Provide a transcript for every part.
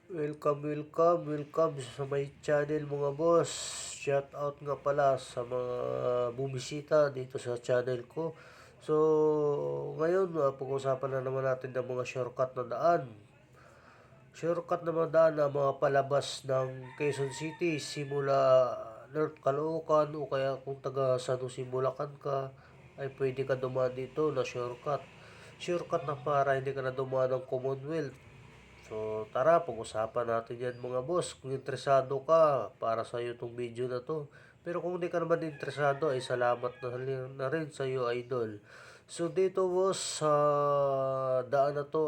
Welcome sa my channel mga boss. Shout out nga pala sa mga bumisita dito sa channel ko. So, ngayon, pag-usapan na naman natin ng mga shortcut na daan. Shortcut na mga daan na mga palabas ng Quezon City simula North Caloocan o kaya kung taga San Jose Bulacan ka ay pwede ka dumaan dito na shortcut. Shortcut na para hindi ka na dumaan ng Commonwealth. So, tara, pag-usapan natin yan mga boss. Kung interesado ka, para sa iyo itong video na to. Pero kung hindi ka naman interesado, ay salamat na rin sa iyo, idol. So, dito boss, sa daan na to,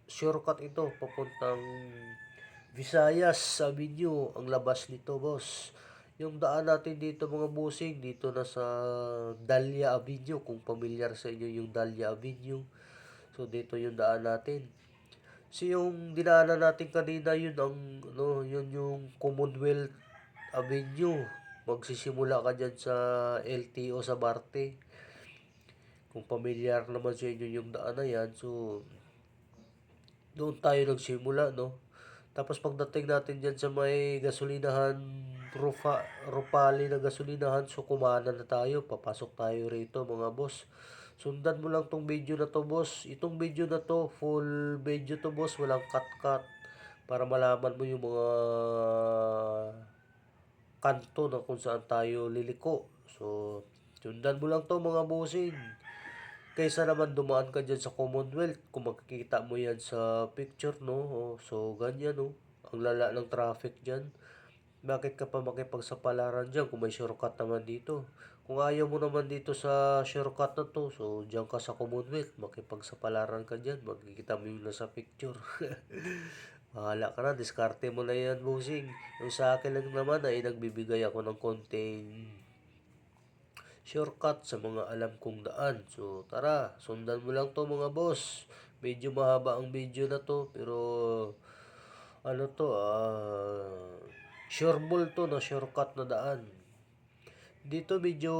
shortcut ito, papuntang Visayas Avenue, ang labas nito boss. Yung daan natin dito mga bossing, dito na sa Dahlia Avenue, kung familiar sa inyo yung Dahlia Avenue. So, dito yung daan natin. So, yung dinaanan natin kanina, yun ang, yun yung Commonwealth Avenue. Magsisimula ka dyan sa LTO sa Barte. Kung familiar naman sa inyo yung daan na yan, so, doon tayo nagsimula, no? Tapos pagdating natin dyan sa may gasolinahan, Rupali na gasolinahan, so kumana na tayo, papasok tayo rito mga boss. Sundan mo lang tong video na to boss. Itong video na to, full video to boss, walang cut-cut. Para malaman mo yung mga kanto na kung saan tayo liliko. So, sundan mo lang to mga bossing. Kaysa naman dumaan ka dyan sa Commonwealth, kung makikita mo yan sa picture, no? So, ganyan, no? Ang lala ng traffic dyan. Bakit ka pa makipagsapalaran dyan kung may shortcut naman dito? Kung ayaw mo naman dito sa shortcut na to, so dyan ka sa Commonwealth, makipagsapalaran ka dyan, makikita mo yung nasa picture. Bahala ka na, diskarte mo na yan, bossing. Yung sa akin lang naman ay nagbibigay ako ng konting shortcut sa mga alam kong daan. So, tara, sundan mo lang to mga boss. Medyo mahaba ang video na to, pero ano to, sureball to na shortcut na daan. Dito medyo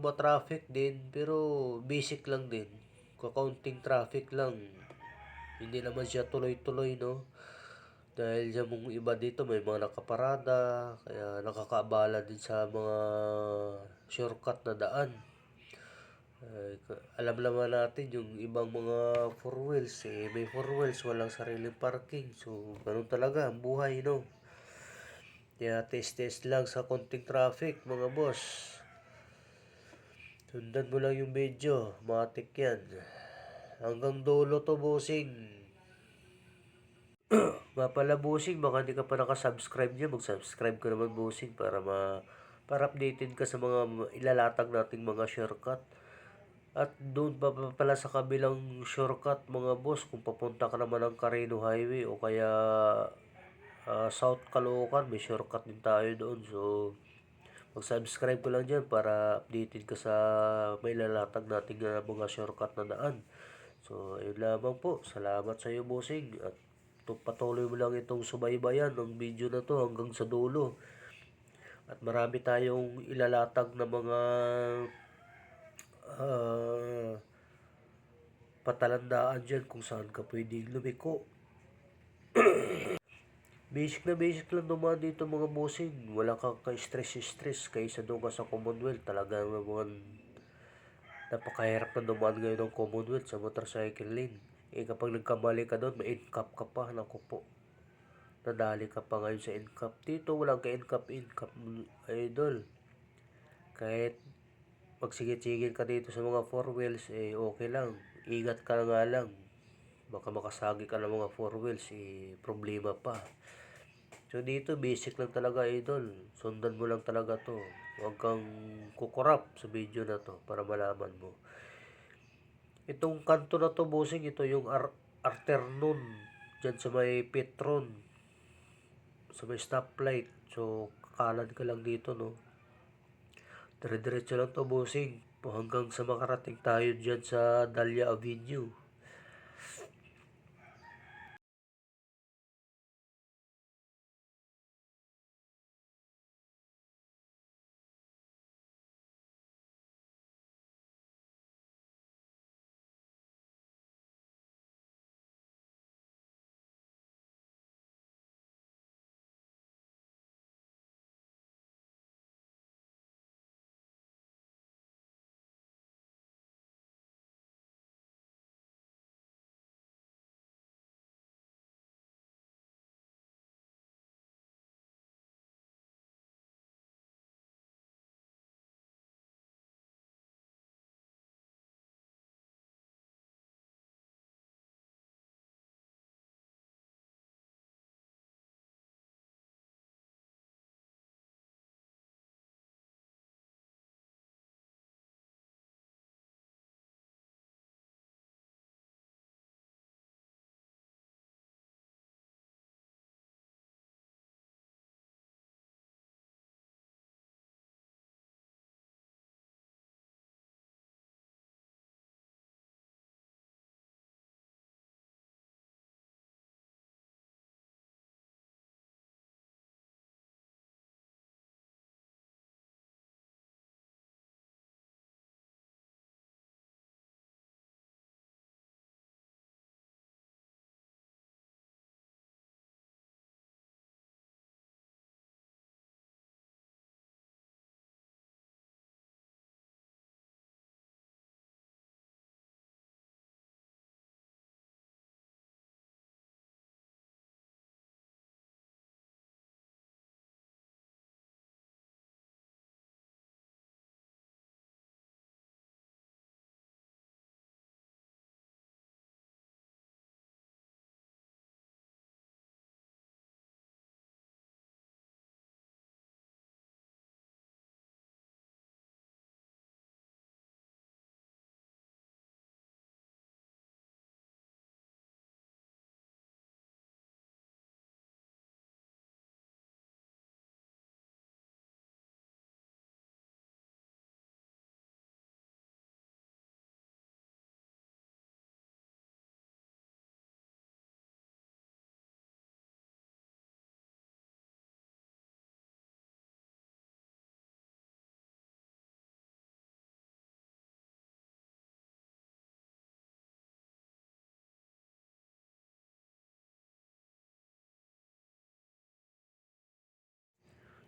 matraffic din, pero basic lang din. Kakaunting traffic lang. Hindi naman siya tuloy-tuloy, no? Dahil sa mga iba dito may mga nakaparada, kaya nakakaabala din sa mga shortcut na daan. Alam naman natin yung ibang mga four wheels, may four wheels, walang sariling parking. So, ganun talaga ang buhay, no? Kaya test-test lang sa konting traffic, mga boss. Sundan mo lang yung video, matik yan. Hanggang dulo to, bossing. Nga pala, bossing, baka hindi ka pa nakasubscribe niya, mag-subscribe ka naman, bossing, para updated ka sa mga ilalatag nating mga shortcut. At doon pa pala sa kabilang shortcut mga boss, kung papunta ka naman ng Carino Highway o kaya South Caloocan, may shortcut din tayo doon. So, mag-subscribe ko lang dyan para updated ka sa may lalatag nating mga shortcut na daan. So, ayun lamang po. Salamat sa iyo, bossing. At patuloy mo lang itong subaybayan ng video na to hanggang sa dulo. At marami tayong ilalatag na mga patalandaan dyan kung saan ka pwedeng lumiko. Basic lang naman dito mga bossing. Wala kang ka-stress kaysa doon ka sa Commonwealth. Talaga naman napakahirap na dumaan ngayon ng Commonwealth sa motorcycle lane. Kapag nagkamali ka doon, ma-incap ka pa. Naku po. Nadali ka pa ngayon sa incap. Dito walang ka-incap idol. Kahit magsigit-sigit ka dito sa mga four wheels, okay lang. Ingat ka nga lang. Baka makasagi ka ng mga four wheels, problema pa. So, dito, basic lang talaga, idol. Sundan mo lang talaga to. Huwag kang kukurap sa video na to para malaman mo. Itong kanto na to, bossing, ito yung afternoon. Diyan sa may Petron. Sa may stoplight. So, kanan ka lang dito, no? Dire-diretso lang to, bossing. Hanggang sa makarating tayo dyan sa Dahlia Avenue.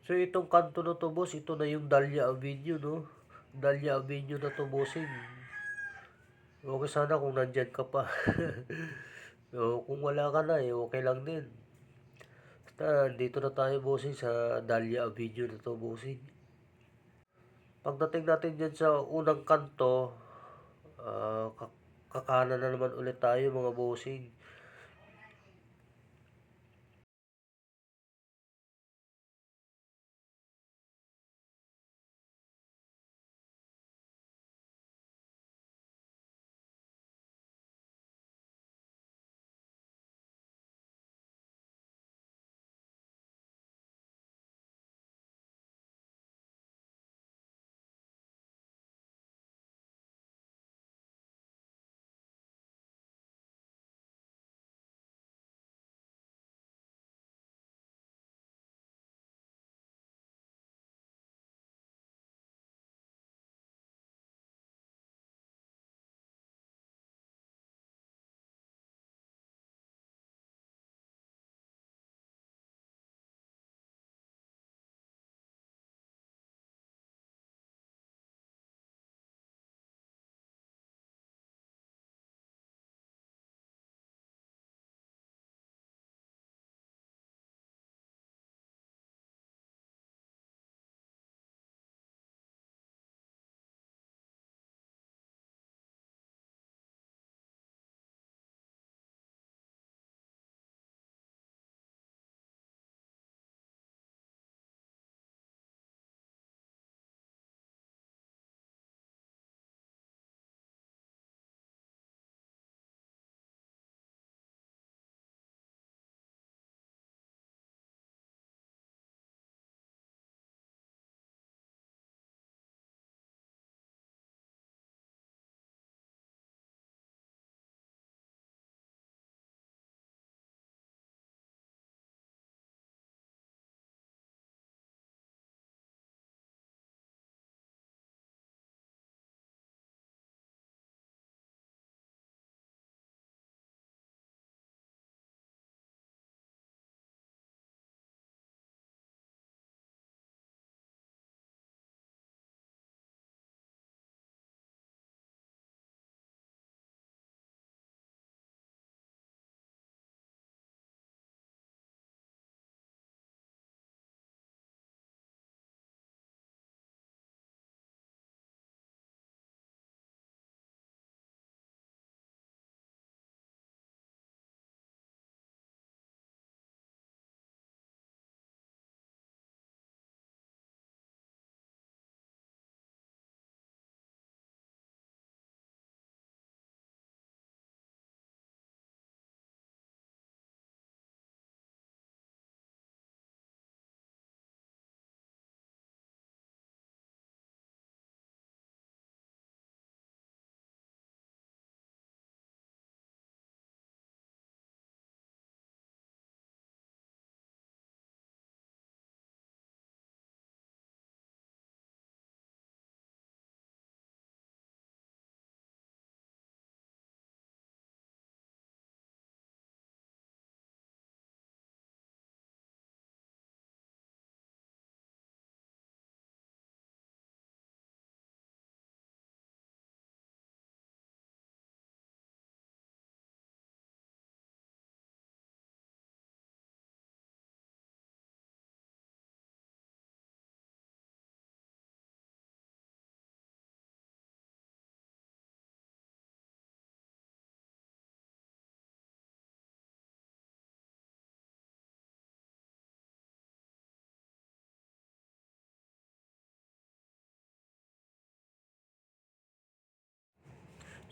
So itong kanto na 'to boss, ito na yung Dahlia Avenue 'no. Dahlia Avenue na 'to bossing. Okay sana kung nandiyan ka pa. So kung wala ka na, okey lang din. Basta dito na tayo bossing sa Dahlia Avenue na 'to bossing. Pagdating natin diyan sa unang kanto, kakanan na naman ulit tayo mga bossing.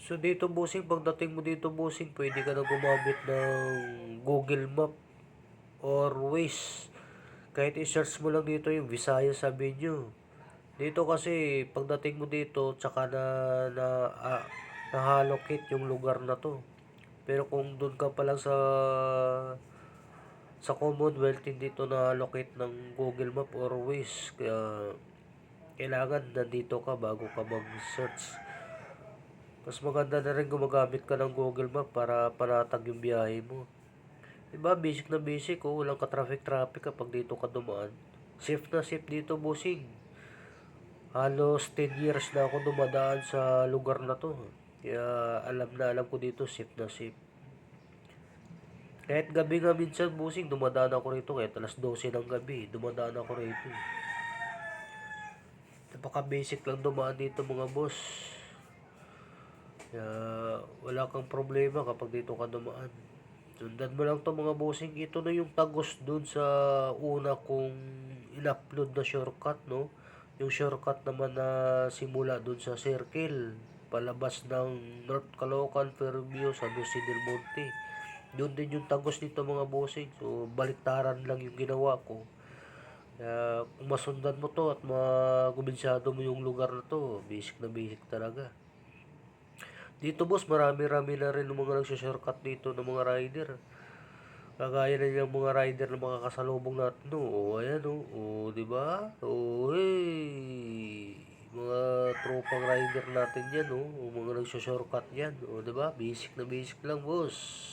So dito bossing, pagdating mo dito bossing, pwede ka na gumamit ng Google Map or Waze. Kahit i-search mo lang dito yung Visayas Avenue. Dito kasi pagdating mo dito, tsaka na-allocate yung lugar na to. Pero kung doon ka pa lang sa Commonwealth, hindi to na-allocate ng Google Map or Waze. Kaya kailangan nandito ka bago ka mag-search. Mas maganda na rin gumagamit ka ng Google Map para panatag yung biyahe mo. Diba, basic na basic, walang ka-traffic-traffic kapag dito ka dumaan. Safe na safe dito, bossing. Halos 10 years na ako dumadaan sa lugar na to. Kaya alam na alam ko dito, safe na safe. Kahit gabi nga minsan, bossing, dumadaan ako rito. Kahit alas 12 ng gabi, dumadaan ako rito. Napaka-basic lang dumaan dito, mga boss. Kaya wala kang problema kapag dito ka dumaan. Sundan mo lang to, mga bossing. Ito na yung tagos dun sa una kong in-upload na shortcut, no? Yung shortcut naman na simula dun sa circle. Palabas ng North Caloocan, Fairview, San Jose del Monte. Doon din yung tagos nito, mga bossing. So, baliktaran lang yung ginawa ko. Kaya kung masundan mo to at magubinsado mo yung lugar na to, basic na basic talaga. Dito, boss, marami-rami na rin ng mga nagsa-shortcut dito ng mga rider. Kagaya na yung mga rider na makakasalubong natin, no? O, ayan, no? O, di ba? O, hey! Mga tropang rider natin yan, no? O, mga nagsa-shortcut yan. O, di ba? Basic na basic lang, boss.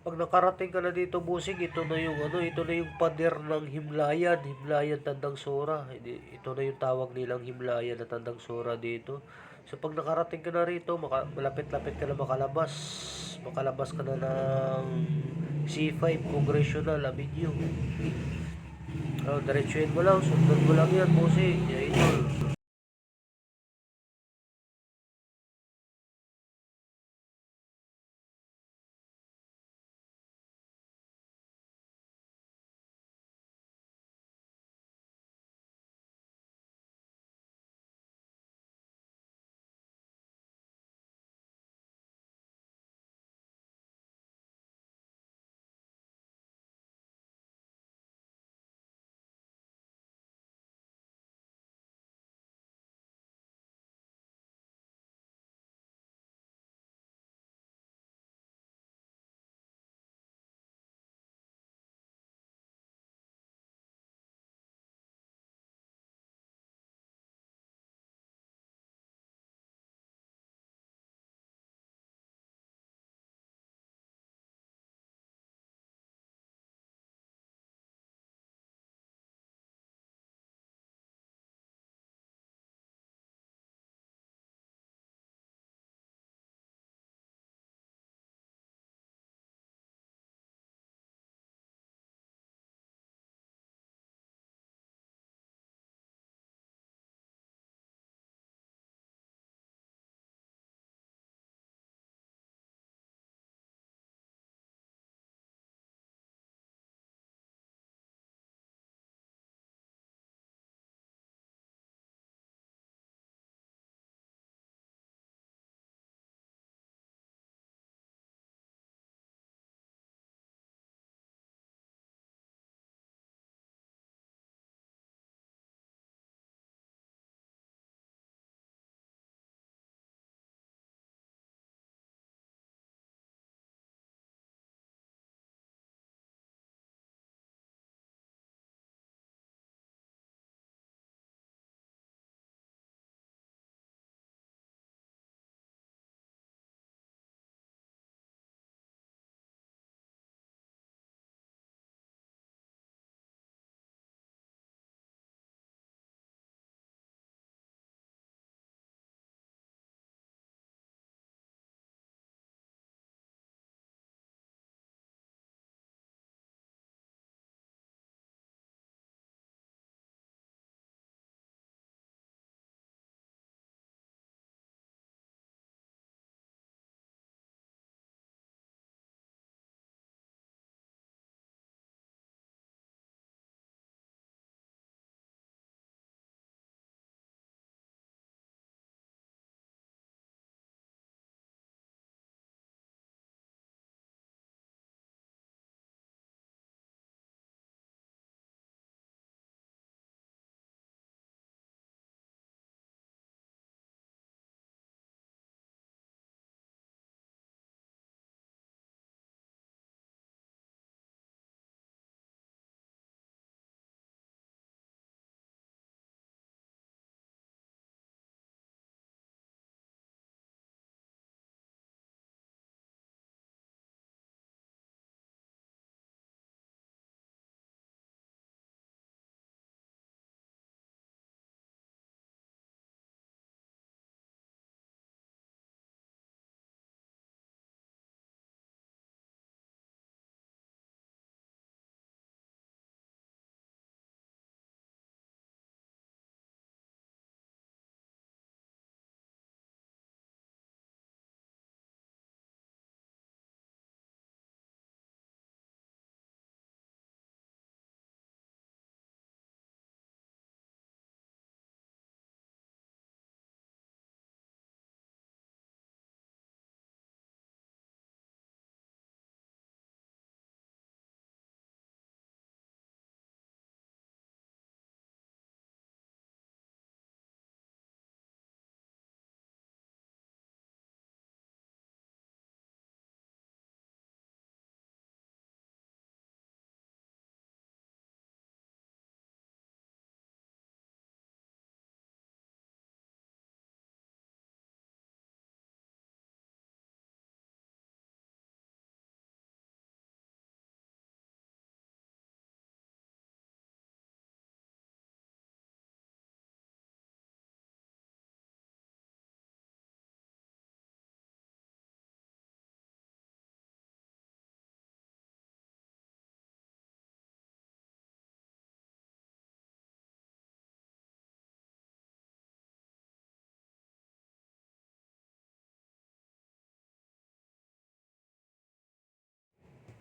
Pag nakarating ka na dito, busing, ito na yung ano, ito na yung pader ng Himlayan, Himlayan Tandang Sora. Ito na yung tawag nilang Himlayan na Tandang Sora dito. So pag nakarating ka na rito, malapit-lapit ka na makalabas. Makalabas ka na ng C5 Congressional Avenue. Oh, diretsuhin mo lang, sundan mo lang yan, busing. Yeah, ito.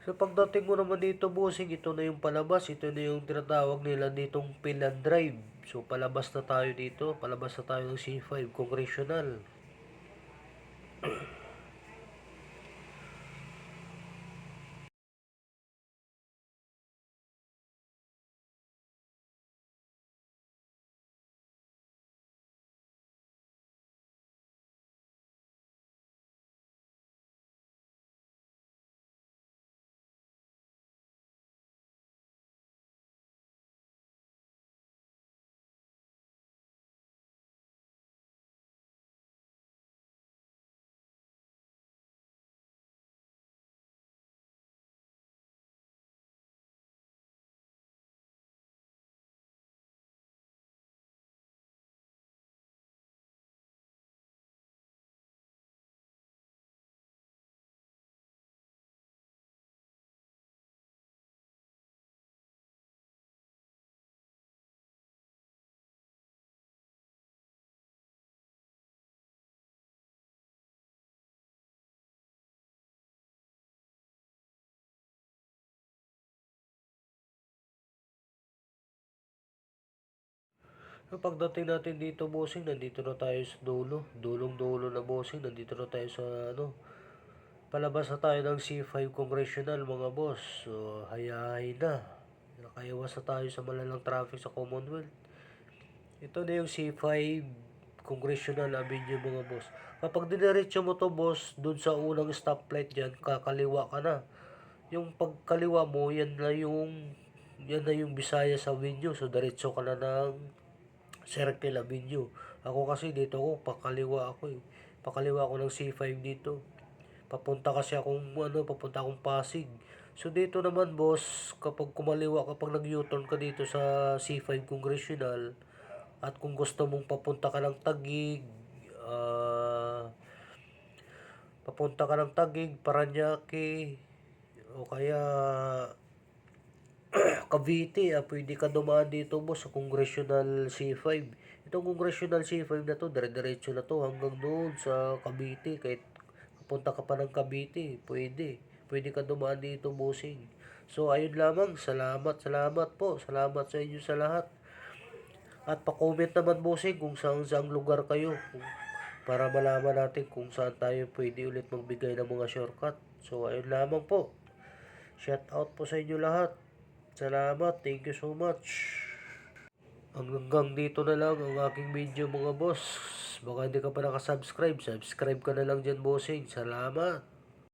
So pagdating mo naman dito bossing, ito na yung palabas, ito na yung tinatawag nila ditong Finland Drive. So palabas na tayo dito, palabas na tayo ng C5 Congressional. So pagdating natin dito bossing, nandito na tayo sa dulo. Dulong-dulo na bossing, nandito na tayo sa ano. Palabas na tayo ng C5 Congressional mga boss. So hayahay na. Nakaiwas na tayo sa malalang traffic sa Commonwealth. Ito na yung C5 Congressional Avenue mga boss. Kapag diniretso mo to boss, dun sa unang stoplight dyan, kakaliwa ka na. Yung pagkaliwa mo, yan na yung Visayas Avenue. So diretso ka na ng Circle Avenue. Ako kasi dito ako, pakaliwa ako eh. Pakaliwa ako ng C5 dito. Papunta akong Pasig. So dito naman boss, kapag kumaliwa, kapag nag-U-turn ka dito sa C5 Congressional, at kung gusto mong papunta ka ng Taguig, papunta ka ng Taguig, Paranaque, o kaya Cavite, pwede ka dumaan dito boss sa Congressional C5. Itong Congressional C5 na to, dire-diretso na to hanggang doon sa Cavite. Kahit punta ka pa ng Cavite, pwede. Pwede ka dumaan dito bossing. So ayun lamang, salamat po. Salamat sa inyo sa lahat. At pa-comment naman bossing kung saan lugar kayo. Para malaman natin kung saan tayo pwede ulit magbigay ng mga shortcut. So ayun lamang po. Shout out po sa inyo lahat. Salamat. Thank you so much. Hanggang dito na lang ang aking video mga boss. Baka hindi ka pa nakasubscribe. Subscribe ka na lang dyan bossing. Salamat.